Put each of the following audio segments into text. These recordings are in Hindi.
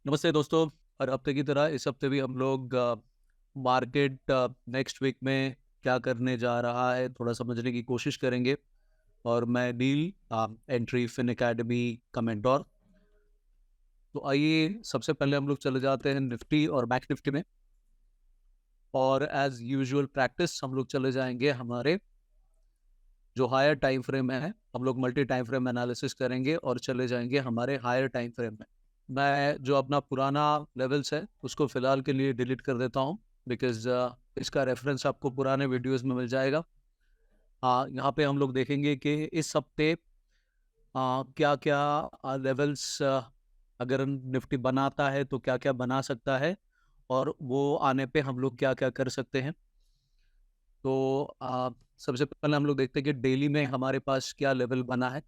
नमस्ते दोस्तों। हर हफ्ते की तरह इस हफ्ते भी हम लोग मार्केट नेक्स्ट वीक में क्या करने जा रहा है थोड़ा समझने की कोशिश करेंगे। और मैं नील, एंट्री फिन एकेडमी का मेंटोर। तो आइए सबसे पहले हम लोग चले जाते हैं निफ्टी और बैंक निफ्टी में। और एज यूजुअल प्रैक्टिस हम लोग चले जाएंगे हमारे जो हायर टाइम फ्रेम है। हम लोग मल्टी टाइम फ्रेम एनालिसिस करेंगे और चले जाएंगे हमारे हायर टाइम फ्रेम में। मैं जो अपना पुराना लेवल्स है उसको फिलहाल के लिए डिलीट कर देता हूँ, बिकॉज इसका रेफरेंस आपको पुराने वीडियोस में मिल जाएगा। यहाँ पे हम लोग देखेंगे कि इस हफ्ते क्या क्या लेवल्स अगर निफ्टी बनाता है तो क्या क्या बना सकता है, और वो आने पे हम लोग क्या क्या कर सकते हैं। तो सबसे पहले हम लोग देखते हैं कि डेली में हमारे पास क्या लेवल बना है।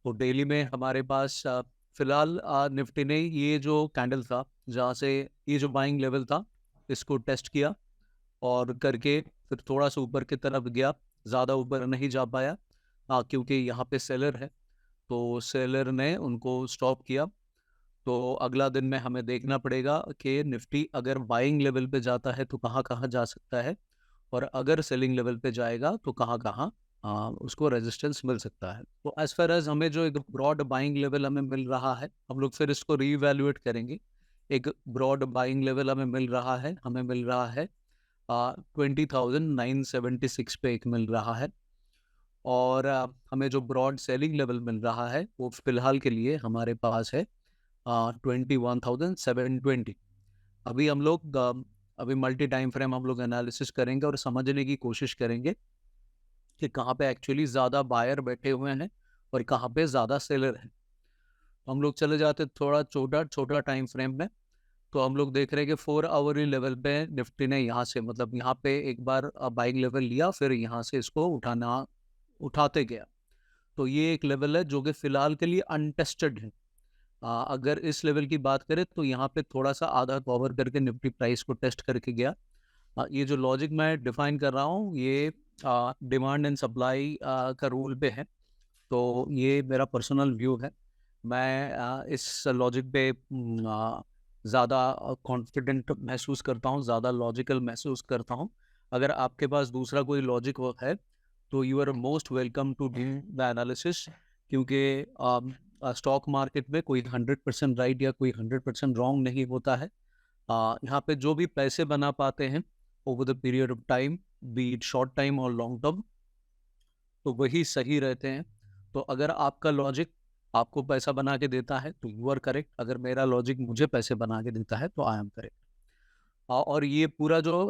तो डेली में हमारे पास फिलहाल निफ्टी ने ये जो कैंडल था, जहाँ से ये जो बाइंग लेवल था, इसको टेस्ट किया और करके फिर थोड़ा सा ऊपर की तरफ गया। ज़्यादा ऊपर नहीं जा पाया क्योंकि यहाँ पे सेलर है, तो सेलर ने उनको स्टॉप किया। तो अगला दिन में हमें देखना पड़ेगा कि निफ्टी अगर बाइंग लेवल पे जाता है तो कहाँ कहाँ जा सकता है, और अगर सेलिंग लेवल पे जाएगा तो कहाँ कहाँ उसको रेजिस्टेंस मिल सकता है। तो एज फार एज हमें जो एक ब्रॉड बाइंग लेवल हमें मिल रहा है, हम लोग फिर इसको रीवैल्यूएट करेंगे। एक ब्रॉड बाइंग लेवल हमें मिल रहा है 20,976 पे एक मिल रहा है। और हमें जो ब्रॉड सेलिंग लेवल मिल रहा है वो फिलहाल के लिए हमारे पास है 21,720। अभी हम लोग अभी मल्टी टाइम फ्रेम हम लोग एनालिसिस करेंगे और समझने की कोशिश करेंगे कि कहाँ पे एक्चुअली ज़्यादा बायर बैठे हुए हैं और कहाँ पे ज़्यादा सेलर हैं। हम लोग चले जाते थोड़ा छोटा छोटा टाइम फ्रेम में। तो हम लोग देख रहे हैं कि 4 आवरली लेवल पे निफ्टी ने यहाँ से, मतलब यहाँ पे एक बार बाइंग लेवल लिया, फिर यहाँ से इसको उठाते गया। तो ये एक लेवल है जो कि फिलहाल के लिए अनटेस्टेड है। अगर इस लेवल की बात करें तो यहाँ पे थोड़ा सा आधा कवर करके निफ्टी प्राइस को टेस्ट करके गया। ये जो लॉजिक मैं डिफाइन कर रहा हूँ ये डिमांड एंड सप्लाई का रूल पे है। तो ये मेरा पर्सनल व्यू है। मैं इस लॉजिक पे ज़्यादा कॉन्फिडेंट महसूस करता हूँ, ज़्यादा लॉजिकल महसूस करता हूँ। अगर आपके पास दूसरा कोई लॉजिक है तो you are most welcome to do the analysis, क्योंकि स्टॉक मार्केट में कोई 100% राइट या कोई 100% रॉन्ग नहीं होता है। यहाँ पे जो भी पैसे बना पाते हैं over the period of time, B it short time और लॉन्ग टर्म, तो वही सही रहते हैं। तो अगर आपका लॉजिक आपको पैसा बना के देता है तो यू आर करेक्ट। अगर मेरा लॉजिक मुझे पैसे बना के देता है तो आई एम करेक्ट। और ये पूरा जो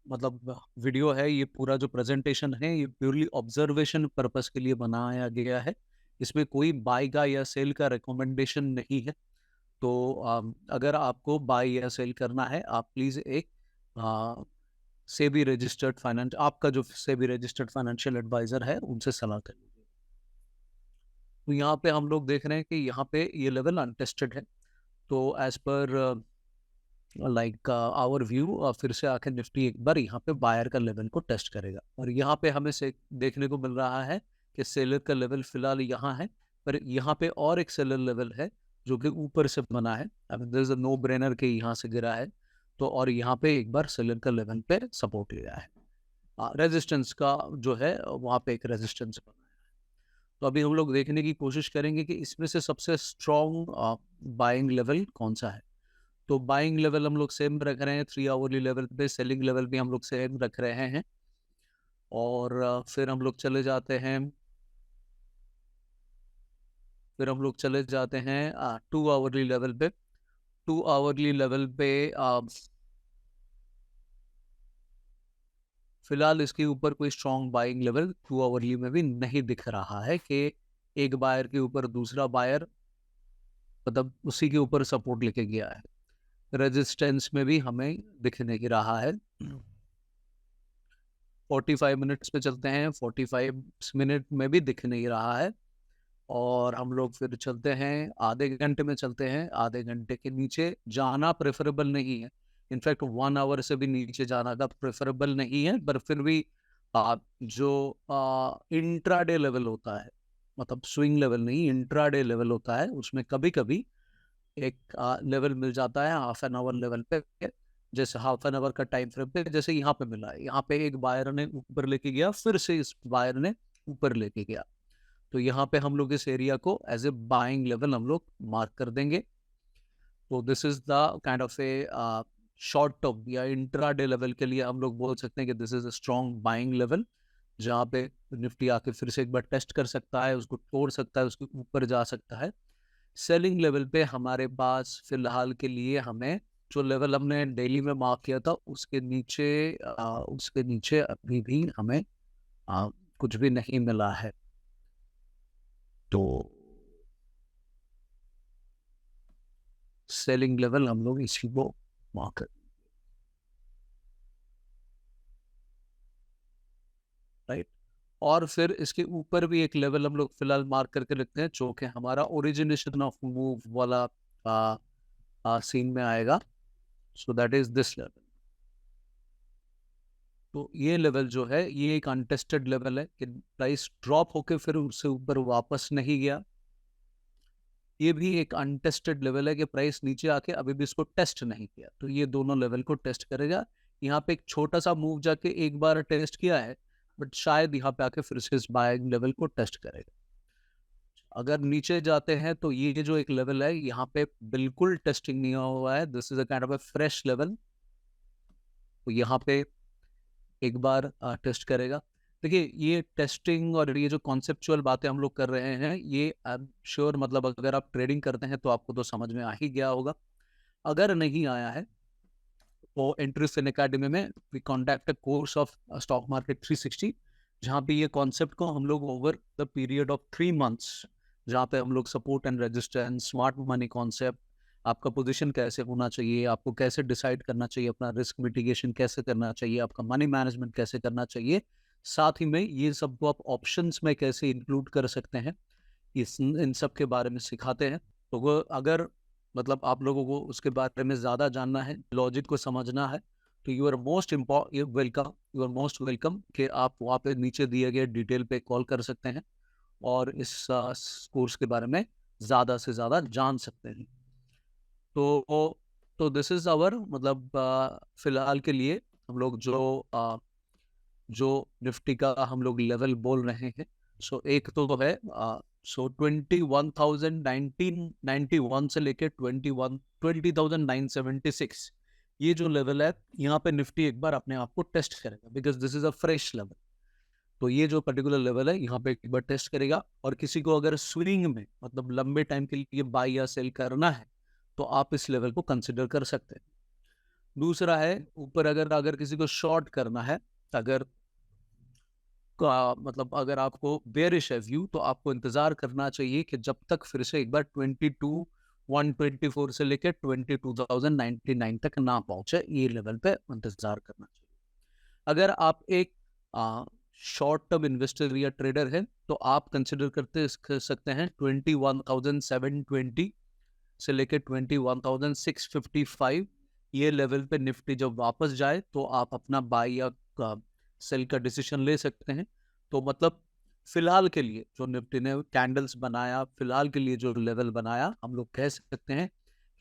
मतलब वीडियो है, ये पूरा जो प्रेजेंटेशन है, ये प्योरली ऑब्जर्वेशन पर्पस के लिए बनाया गया है। इसमें कोई बाय का या सेल का रिकमेंडेशन नहीं है। तो अगर आपको बाय या सेल करना है, आप प्लीज़ एक सेबी रजिस्टर्ड फाइनेंस, आपका जो सेबी रजिस्टर्ड फाइनेंशियल एडवाइजर है उनसे सलाह कर लीजिए। तो यहाँ पे हम लोग देख रहे हैं कि यहाँ पे ये लेवल अनटेस्टेड है। तो as per like our view फिर से आकर निफ्टी एक बार यहाँ पे बायर का लेवल को टेस्ट करेगा, और यहाँ पे हमें से देखने को मिल रहा है कि सेलर का लेवल फिलहाल यहाँ है, पर यहाँ पे और एक सेलर लेवल है जो कि ऊपर से बना है। There is a no brainer के यहाँ से गिरा है, तो और यहाँ पे एक बार सेलर का लेवल पे सपोर्ट लिया है। रेजिस्टेंस का जो है वहाँ पे एक रेजिस्टेंस बना है। तो अभी हम लोग देखने की कोशिश करेंगे कि इसमें से सबसे स्ट्रॉन्ग बाइंग लेवल कौन सा है। तो बाइंग लेवल हम लोग सेम रख रहे हैं 3 आवरली लेवल पे, सेलिंग लेवल भी हम लोग सेम रख रहे हैं। और फिर हम लोग चले जाते हैं 2 आवरली लेवल पे। 2 आवरली लेवल पे फिलहाल इसके ऊपर कोई स्ट्रॉन्ग बाइंग लेवल 2 आवरली में भी नहीं दिख रहा है कि एक बायर के ऊपर दूसरा बायर मतलब उसी के ऊपर सपोर्ट लेके गया है। रेजिस्टेंस में भी हमें दिखने की रहा है। 45 मिनट्स पे चलते हैं, 45 मिनट में भी दिख नहीं रहा है। और हम लोग फिर चलते हैं, आधे घंटे में चलते हैं। आधे घंटे के नीचे जाना प्रेफरेबल नहीं है। इनफैक्ट 1 आवर से भी नीचे जाना का प्रेफरेबल नहीं है, पर फिर भी जो इंट्राडे लेवल होता है, मतलब स्विंग लेवल नहीं, इंट्राडे लेवल होता है, उसमें कभी कभी एक लेवल मिल जाता है हाफ एन आवर लेवल पे, जैसे हाफ एन आवर का टाइम फ्रेम पे, जैसे यहाँ पे मिला है, यहाँ पे एक बायर ने ऊपर लेके गया, फिर से इस बायर ने ऊपर लेके गया, तो यहाँ पे हम लोग इस एरिया को एज ए बाइंग लेवल हम लोग मार्क कर देंगे। तो this is the kind of A short term या इंट्राडे लेवल के लिए हम लोग बोल सकते हैं कि this is a strong buying level, जहाँ पे निफ्टी आके फिर से एक बार टेस्ट कर सकता है, उसको तोड़ सकता है, उसके ऊपर जा सकता है। सेलिंग लेवल पे हमारे पास फिलहाल के लिए हमें जो लेवल हमने डेली में मार्क किया था उसके नीचे अभी भी हमें कुछ भी नहीं मिला है। तो सेलिंग लेवल हम लोग इसी को मार्क कर, राइट। और फिर इसके ऊपर भी एक लेवल हम लोग फिलहाल मार्क करके रखते हैं, जो कि हमारा ओरिजिनेशन ऑफ मूव वाला सीन में आएगा। So that is this level. तो ये लेवल जो है ये एक अनटेस्टेड लेवल है कि प्राइस ड्रॉप होके फिर उससे ऊपर वापस नहीं गया। ये भी एक अनटेस्टेड लेवल है कि प्राइस नीचे आके अभी भी इसको टेस्ट नहीं किया, तो ये दोनों लेवल को टेस्ट करेगा। यहाँ पे एक छोटा सा मूव जाके एक बार टेस्ट किया है, बट शायद यहाँ पे आके फिर से इस बाइंग लेवल को टेस्ट करेगा। अगर नीचे जाते हैं तो ये जो एक लेवल है यहाँ पे बिल्कुल टेस्टिंग नहीं हुआ है, this is a kind of a fresh level. तो यहाँ पे एक बार टेस्ट करेगा। देखिए ये टेस्टिंग और ये जो कॉन्सेप्चुअल बातें हम लोग कर रहे हैं, ये श्योर मतलब अगर आप ट्रेडिंग करते हैं तो आपको तो समझ में आ ही गया होगा। अगर नहीं आया है तो एंट्रीज इन एकेडमी में we conduct a course of stock market 360, जहाँ पे ये कॉन्सेप्ट को हम लोग over the period of 3 months, जहाँ पे हम लोग support and resistance, smart money concept, आपका पोजीशन कैसे होना चाहिए, आपको कैसे डिसाइड करना चाहिए, अपना रिस्क मिटिगेशन कैसे करना चाहिए, आपका मनी मैनेजमेंट कैसे करना चाहिए, साथ ही में ये सब को आप ऑप्शंस में कैसे इंक्लूड कर सकते हैं, इन सब के बारे में सिखाते हैं। तो वो अगर मतलब आप लोगों को उसके बारे में ज़्यादा जानना है, लॉजिक को समझना है, तो यू आर मोस्ट वेलकम कि आप वहाँ पे नीचे दिए गए डिटेल पे कॉल कर सकते हैं और इस कोर्स के बारे में ज़्यादा से ज़्यादा जान सकते हैं। तो दिस इज़ आवर मतलब फिलहाल के लिए हम लोग जो निफ्टी का हम लोग लेवल बोल रहे हैं, सो एक तो है 21,991 से लेके 20,976, ये जो लेवल है यहाँ पे निफ्टी एक बार अपने आप को टेस्ट करेगा, because this is a fresh level. तो ये जो पर्टिकुलर लेवल है यहाँ पे एक बार टेस्ट करेगा, और किसी को अगर स्विंग में मतलब लंबे टाइम के लिए बाई या सेल करना है तो आप इस लेवल को कंसिडर कर सकते हैं। दूसरा है ऊपर अगर अगर किसी को शॉर्ट करना है, अगर मतलब अगर आपको बेरिश है व्यू, तो आपको इंतजार करना चाहिए कि जब तक फिर से एक बार 22,124 से लेकर 22,099 तक ना पहुंचे, ये लेवल पे इंतजार करना चाहिए। अगर आप एक शॉर्ट टर्म इन्वेस्टर या ट्रेडर है तो आप कंसिडर कर सकते हैं 21,720 से लेकर 21,655, ये लेवल पे निफ्टी जब वापस जाए तो आप अपना बाई या सेल का डिसीजन ले सकते हैं। तो मतलब फिलहाल के लिए जो निफ्टी ने कैंडल्स बनाया, फिलहाल के लिए जो लेवल बनाया, हम लोग कह सकते हैं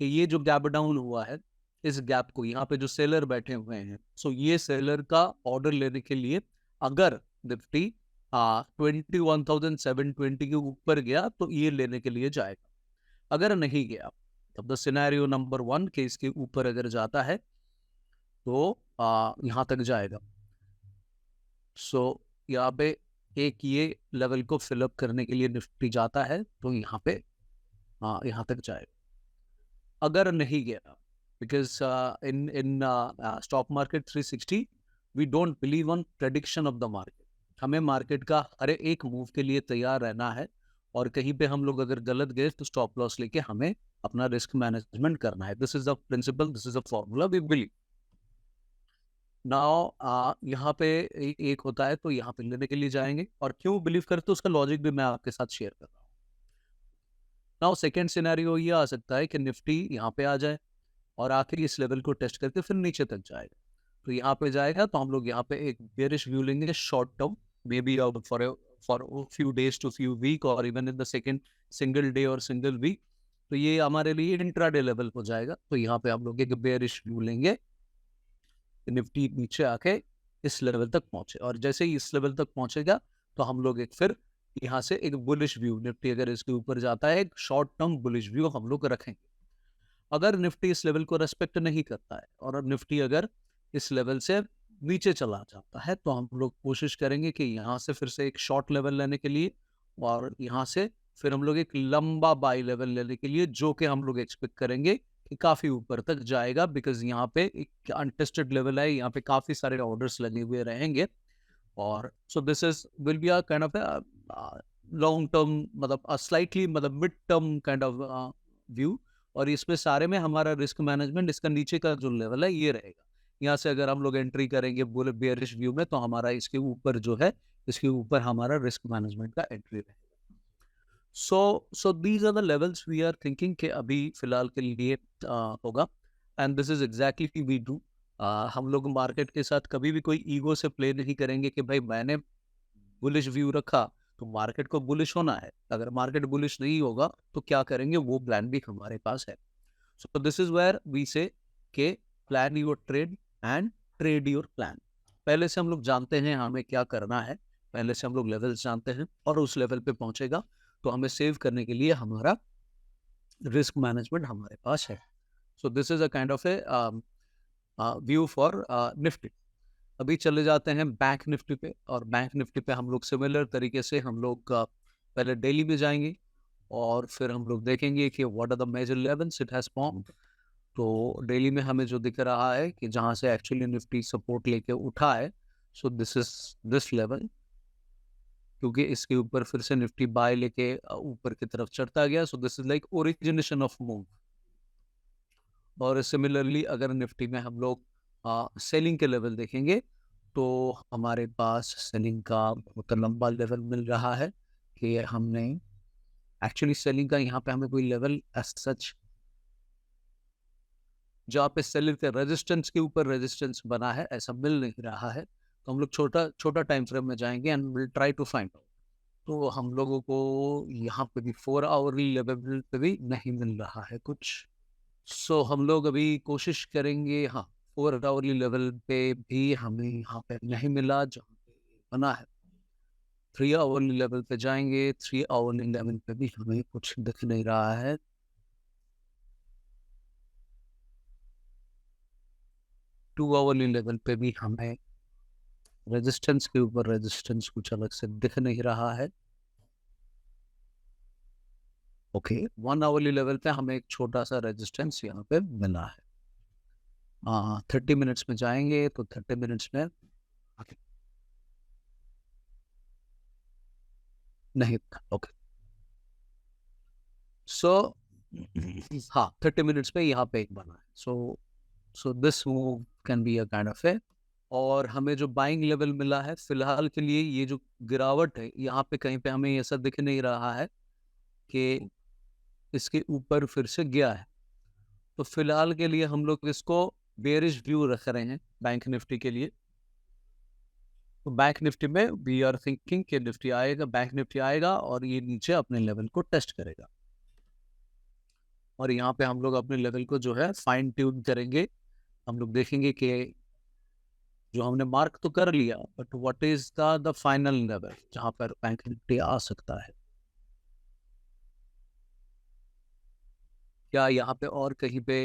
कि ये जो गैप डाउन हुआ है, इस गैप को यहाँ पे जो सेलर बैठे हुए हैं, सो ये सेलर का ऑर्डर लेने के लिए अगर निफ्टी 21,720 के ऊपर गया तो ये लेने के लिए जाएगा। अगर नहीं गया तब द सिनेरियो नंबर 1 के इसके ऊपर अगर जाता है तो यहाँ तक जाएगा। सो यहाँ पे एक ये लेवल को फिलअप करने के लिए निफ्टी जाता है तो यहाँ पे यहाँ तक जाएगा। अगर नहीं गया, because in stock market 360 we don't believe on prediction of the market, हमें मार्केट का हर एक मूव के लिए तैयार रहना है, और कहीं पे हम लोग अगर गलत गए तो स्टॉप लॉस लेके हमें अपना रिस्क मैनेजमेंट करना है। This is the principle, this is the formula we believe. Now यहाँ पे एक होता है तो यहाँ पे लेने के लिए जाएंगे, और क्यों बिलीव करते उसका लॉजिक भी मैं आपके साथ शेयर कर रहा हूँ। नाउ सेकेंड सिनेरियो ये आ सकता है कि निफ्टी यहाँ पे आ जाए और आखिर इस लेवल को टेस्ट करके फिर नीचे तक जाएगा। तो यहाँ पे जाएगा तो हम लोग यहाँ पे एक बेरिश व्यू लेंगे short term, may be for few days to few week और even in the second single day और सिंगल वीक। तो ये हमारे लिए इंट्राडे लेवल हो जाएगा। तो यहाँ पे हम लोग एक बेयरिश व्यू लेंगे, निफ्टी नीचे आके इस लेवल तक पहुंचे, और जैसे ही इस लेवल तक पहुंचेगा तो हम लोग एक फिर यहाँ से एक बुलिश व्यू, निफ्टी अगर इसके ऊपर जाता है, एक शॉर्ट टर्म बुलिश व्यू हम लोग रखेंगे। अगर निफ्टी इस लेवल को रेस्पेक्ट नहीं करता है और निफ्टी अगर इस लेवल से नीचे चला जाता है, तो हम लोग कोशिश करेंगे कि यहाँ से फिर से एक शॉर्ट लेवल लेने के लिए, और यहाँ से फिर हम लोग एक लंबा बाई लेवल लेने के लिए, जो कि हम लोग एक्सपेक्ट करेंगे कि काफी ऊपर तक जाएगा, बिकॉज यहाँ पे एक अनटेस्टेड लेवल है, यहाँ पे काफी सारे ऑर्डर्स लगे हुए रहेंगे। और सो this is will be a kind of long term, मतलब स्लाइटली, मतलब mid term kind of view. और इसमें सारे में हमारा रिस्क मैनेजमेंट, इसका नीचे का जो लेवल है ये रहेगा। यहाँ से अगर हम लोग एंट्री करेंगे बोले बेयरिश व्यू में, तो हमारा इसके ऊपर जो है, इसके ऊपर हमारा रिस्क मैनेजमेंट का एंट्री रहेगा। So these are the levels we are thinking कि अभी फिलहाल के लिए होगा, and this is exactly we do. हम लोग मार्केट के साथ कभी भी कोई ईगो से प्ले नहीं करेंगे कि भाई मैंने बुलिश व्यू रखा तो मार्केट को बुलिश होना है, अगर मार्केट बुलिश नहीं होगा तो क्या करेंगे, वो प्लान भी हमारे पास है। So this is where we say के plan your trade and trade your plan. पहले से हम लोग जानते हैं हमें क्या करना है, पहले से हम लोग लेवल्स जानते हैं, और उस लेवल पे पहुंचेगा तो हमें सेव करने के लिए हमारा रिस्क मैनेजमेंट हमारे पास है। So this is a kind of A view for Nifty. अभी चले जाते हैं बैंक निफ्टी पे, और बैंक निफ्टी पे हम लोग सिमिलर तरीके से हम लोग पहले डेली में जाएंगे, और फिर हम लोग देखेंगे कि what are the major levels it has formed. तो डेली में हमें जो दिख रहा है कि जहां से एक्चुअली निफ्टी सपोर्ट लेके उठा है, so this is this level, क्योंकि इसके ऊपर फिर से निफ्टी बाय लेके ऊपर की तरफ चढ़ता गया। सो this is like origination of move. और सिमिलरली अगर निफ्टी में हम लोग सेलिंग के लेवल देखेंगे, तो हमारे पास सेलिंग का बहुत लंबा लेवल मिल रहा है कि हमने एक्चुअली सेलिंग का यहाँ पे हमें कोई लेवल एज सच, जहाँ पे सेलिंग के रेजिस्टेंस के ऊपर रेजिस्टेंस बना है, ऐसा मिल नहीं रहा है। तो हम लोग छोटा छोटा टाइम फ्रेम में जाएंगे and will try to find out. तो हम लोगों को यहाँ पे भी 4 आवरली लेवल पे भी नहीं मिल रहा है कुछ। सो हम लोग अभी कोशिश करेंगे, हाँ 4 आवरली लेवल पे भी हमें यहाँ पे नहीं मिला जहाँ पे बना है। 3 आवरली लेवल पे जाएंगे, 3 आवरली लेवल पे भी हमें कुछ दिख नहीं रहा है। 2 आवरली लेवल पे भी हमें रेजिस्टेंस के ऊपर रेजिस्टेंस कुछ अलग से दिख नहीं रहा है। ओके 1 आवरली लेवल पे हमें एक छोटा सा रेजिस्टेंस यहाँ पे मिला है। 30 मिनट्स में जाएंगे तो 30 मिनट्स में नहीं, ओके सो हाँ 30 मिनट्स पे यहाँ पे एक बना है। So this move can be a kind of a, और हमें जो बाइंग लेवल मिला है फिलहाल के लिए, ये जो गिरावट है यहाँ पे कहीं पे हमें ऐसा दिख नहीं रहा है कि इसके ऊपर फिर से गया है। तो फिलहाल के लिए हम लोग इसको बेयरिश व्यू रख रहे हैं बैंक निफ्टी के लिए। तो बैंक निफ्टी में वी आर थिंकिंग कि निफ्टी आएगा, बैंक निफ्टी आएगा और ये नीचे अपने लेवल को टेस्ट करेगा, और यहाँ पे हम लोग अपने लेवल को जो है फाइन ट्यून करेंगे। हम लोग देखेंगे कि जो हमने मार्क तो कर लिया, but what is the final level जहाँ पर बैंक निफ्टी आ सकता है। क्या यहाँ पे और कहीं पे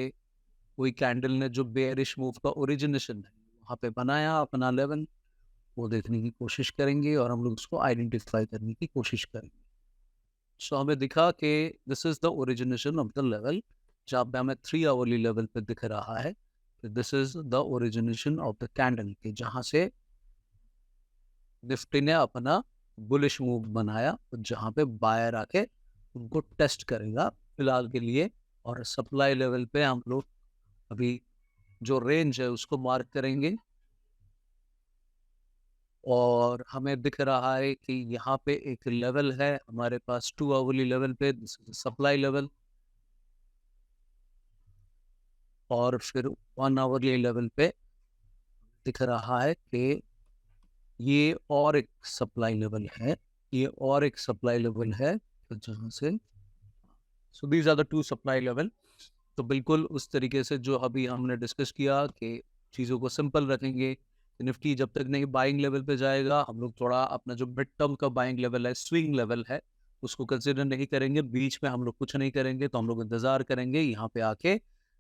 कोई कैंडल ने जो बेयरिश मूव का ओरिजिनेशन है वहाँ पे बनाया अपना लेवल, वो देखने की कोशिश करेंगे और हम लोग उसको आइडेंटिफाई करने की कोशिश करेंगे। सो हमें दिखा कि this is the origination of the level, जहाँ पे हमें 3 आवरली लेवल पे दिख रहा है। This is the origination of the candle के, जहाँ से निफ्टी ने अपना बुलिश मूव बनाया, जहाँ पे बायर आके उनको टेस्ट करेगा फिलहाल के लिए। और सप्लाई लेवल पे हम लोग अभी जो रेंज है उसको मार्क करेंगे, और हमें दिख रहा है कि यहाँ पे एक लेवल है हमारे पास 2 आवरली लेवल पे, सप्लाई लेवल, और फिर 1 आवरली लेवल पे दिख रहा है कि ये और एक सप्लाई लेवल है, ये और एक सप्लाई लेवल है, तो जहाँ से so these are the two supply level. तो बिल्कुल उस तरीके से जो अभी हमने डिस्कस किया कि चीज़ों को सिंपल रखेंगे। निफ्टी जब तक नहीं बाइंग लेवल पे जाएगा, हम लोग थोड़ा अपना जो मिड टर्म का बाइंग लेवल है, स्विंग लेवल है, उसको कंसिडर नहीं करेंगे। बीच में हम लोग कुछ नहीं करेंगे, तो हम लोग इंतजार करेंगे यहाँ पे आके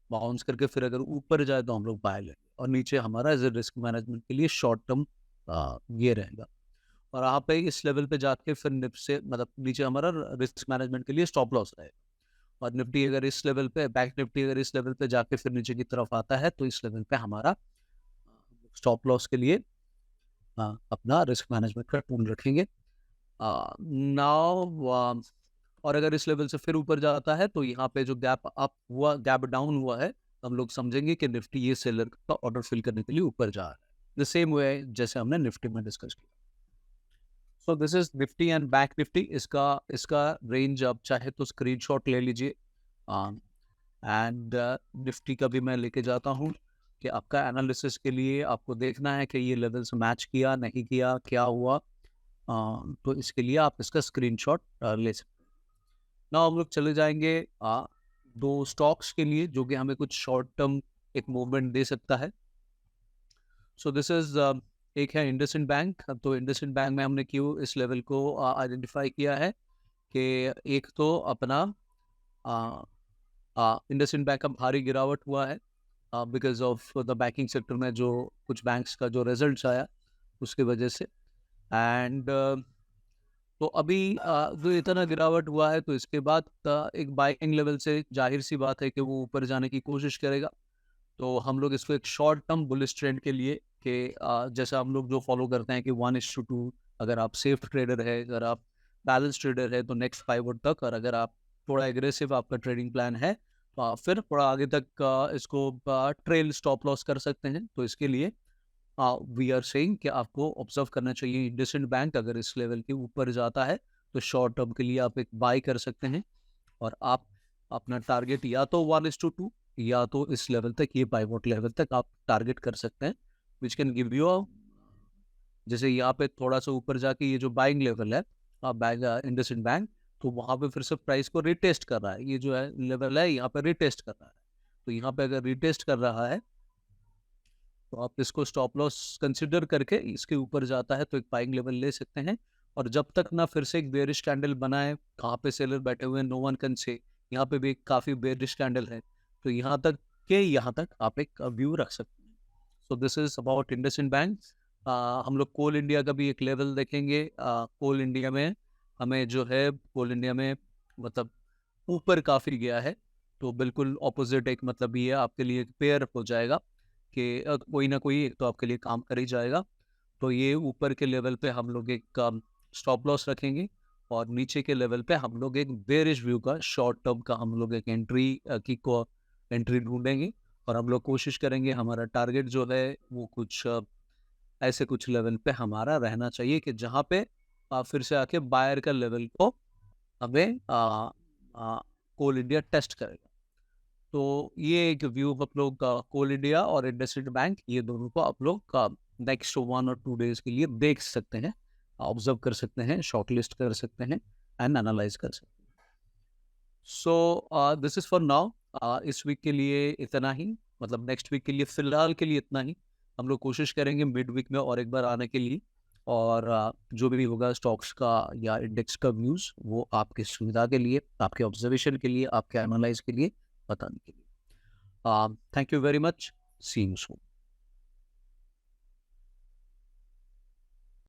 बाउंस करके, फिर अगर ऊपर जाए तो हम लोग बाय लेंगे, और नीचे हमारा एज ए रिस्क मैनेजमेंट के लिए शॉर्ट टर्म ये रहेगा। और यहाँ पे इस लेवल पे जाके फिर निफ्ट से मतलब नीचे हमारा रिस्क मैनेजमेंट के लिए स्टॉप लॉस रहेगा। और निफ्टी अगर इस लेवल पे, बैंक निफ्टी अगर इस लेवल पे जाके फिर नीचे की तरफ आता है, तो इस लेवल पे हमारा स्टॉप लॉस के लिए अपना रिस्क मैनेजमेंट का टूल रखेंगे। नाउ और अगर इस लेवल से फिर ऊपर जाता है, तो यहाँ पे जो गैप अप हुआ, गैप डाउन हुआ है, हम लोग समझेंगे कि निफ्टी ये सेलर का ऑर्डर फिल करने के लिए ऊपर जा रहा है। द सेम वे जैसे हमने निफ्टी में डिस्कस किया। सो this is Nifty and bank Nifty. इसका इसका रेंज आप चाहे तो स्क्रीनशॉट ले लीजिए। एंड निफ्टी का भी मैं लेके जाता हूँ कि आपका एनालिसिस के लिए आपको देखना है कि ये लेवल्स मैच किया नहीं किया, क्या हुआ। तो इसके लिए आप इसका स्क्रीनशॉट ले सकते हैं। ना हम लोग चले जाएंगे दो स्टॉक्स के लिए जो कि हमें कुछ शॉर्ट टर्म एक मूवमेंट दे सकता है। सो दिस इज एक है इंडसइंड बैंक। तो इंडसइंड बैंक में हमने क्यों इस लेवल को आइडेंटिफाई किया है कि एक तो अपना इंडसइंड बैंक का भारी गिरावट हुआ है because of the banking sector में जो कुछ बैंक्स का जो रिजल्ट्स आया उसकी वजह से। एंड तो अभी जो इतना गिरावट हुआ है, तो इसके बाद एक बाइंग लेवल से जाहिर सी बात है कि वो ऊपर जाने की कोशिश करेगा। तो हम लोग इसको एक शॉर्ट टर्म बुलिश ट्रेंड के लिए कि जैसा हम लोग जो फॉलो करते हैं कि 1:2, अगर आप सेफ ट्रेडर है, अगर आप बैलेंस ट्रेडर है, तो नेक्स्ट 5 तक, और अगर आप थोड़ा एग्रेसिव आपका ट्रेडिंग प्लान है, तो आप फिर थोड़ा आगे तक इसको ट्रेल स्टॉप लॉस कर सकते हैं। तो इसके लिए वी आर सेइंग कि आपको ऑब्जर्व करना चाहिए इंडसइंड बैंक। अगर इस लेवल के ऊपर जाता है तो शॉर्ट टर्म के लिए आप एक बाय कर सकते हैं, और आप अपना टारगेट या तो 1:2 या तो इस लेवल तक, ये पाइवोट लेवल तक आप टारगेट कर सकते हैं, विच कैन गिव यू जैसे यहाँ पे थोड़ा सा ऊपर जाके ये जो बाइंग लेवल है इंडसइंड बैंक, तो वहां पे फिर से प्राइस को रिटेस्ट कर रहा है। ये जो है लेवल है यहाँ पे रिटेस्ट कर रहा है। तो यहाँ पे अगर रिटेस्ट कर रहा है तो आप इसको स्टॉप लॉस कंसिडर करके इसके ऊपर जाता है तो एक बाइंग लेवल ले सकते हैं। और जब तक ना फिर से एक बेरिश कैंडल बनाए, कहाँ पे सेलर बैठे हुए हैं नो वन कैन से, यहाँ पे भी काफी बेरिश कैंडल है, तो यहाँ तक आप एक व्यू रख सकते हैं। सो this is about IndusInd bank. हम लोग कोल इंडिया का भी एक लेवल देखेंगे। कोल इंडिया में हमें जो है, कोल इंडिया में मतलब ऊपर काफी गया है, तो बिल्कुल ऑपोजिट एक मतलब ये आपके लिए पेयर हो जाएगा कि कोई ना कोई एक तो आपके लिए काम कर ही जाएगा। तो ये ऊपर के लेवल पे हम लोग एक स्टॉप लॉस रखेंगे, और नीचे के लेवल पे हम लोग एक बेरिश व्यू का शॉर्ट टर्म का हम लोग एक एंट्री ढूंढेंगे। और हम लोग कोशिश करेंगे हमारा टारगेट जो है वो कुछ ऐसे कुछ लेवल पे हमारा रहना चाहिए कि जहाँ पे फिर से आके बायर का लेवल को हमें कोल इंडिया टेस्ट करेगा। तो ये एक व्यू आप लोग कोल इंडिया और इंडसइंड बैंक, ये दोनों को आप लोग नेक्स्ट 1 और 2 डेज के लिए देख सकते हैं, ऑब्जर्व कर सकते हैं, शॉर्टलिस्ट कर सकते हैं एंड एनालाइज कर सकते हैं। सो दिस इज फॉर नाउ। इस वीक के लिए इतना ही, मतलब नेक्स्ट वीक के लिए फिलहाल के लिए इतना ही। हम लोग कोशिश करेंगे मिड वीक में और एक बार आने के लिए, और जो भी होगा स्टॉक्स का या इंडेक्स का व्यूज, वो आपकी सुविधा के लिए, आपके ऑब्जर्वेशन के लिए, आपके एनालाइज के लिए बताने के लिए। Thank you very much. See you soon.